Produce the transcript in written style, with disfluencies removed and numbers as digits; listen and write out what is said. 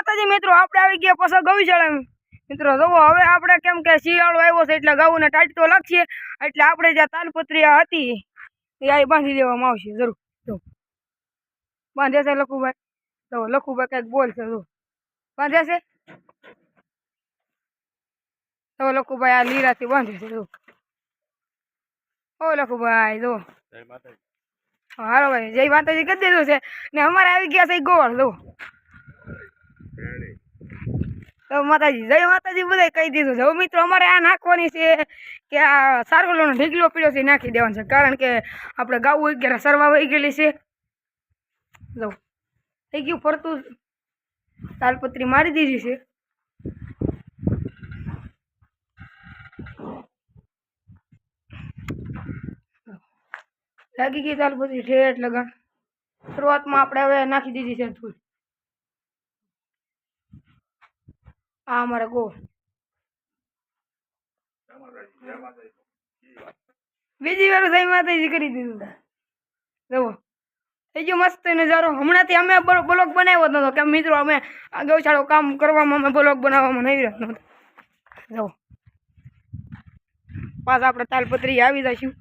માતાજી મિત્રો, આપણે આવી ગયા પાછા ગૌશાળા મિત્રો. જુઓ હવે આપણે કેમ કે શિયાળો આવ્યો છે એટલે ગાઉને ટાટતો લાગશે, એટલે આપણે જ્યાં તાલપત્રી હતી એ અહીં બાંધી દેવામાં આવશે જરૂર. જો બાંધે છે લખુભાઈ, તો લખુભાઈ કંઈક બોલશે. જો બાંધે છે તો લખુભાઈ આ લીરાથી બાંધે છે. જો ઓ લખુભાઈ જો હાલો ભાઈ, જય માતાજી કરી દીધું છે ને અમારે આવી ગયા છે ગોળ. જો તો માતાજી જય માતાજી બધા કહી દીધું છે. હવે મિત્રો અમારે આ નાખવાની છે કે આ સારવલોનો ઢીકલો પીળો છે નાખી દેવાનો છે, કારણ કે આપણે ગાઉ વગેરે સરવા વહી ગયેલી છે. જો થઈ ગયું ફરતું, તાલપત્રી મારી દીધી છે. લાગી ગઈ તાલપત્રી ઠેઠ લગન. શરૂઆતમાં આપણે હવે નાખી દીધી છે થોડી. આ અમારે ગો બીજી વાર જય માતાજી કરી દીધું. જુઓ થઈ ગયો મસ્ત નજારો. હમણાંથી અમે બ્લોગ બનાવ્યો નતો કે મિત્રો અમે આ ગૌશાળો કામ કરવામાં અમે બ્લોગ બનાવવામાં નહીં રહ્યો નતો. જુઓ પાછા આપણે તાલપત્રી આવી જઈશું.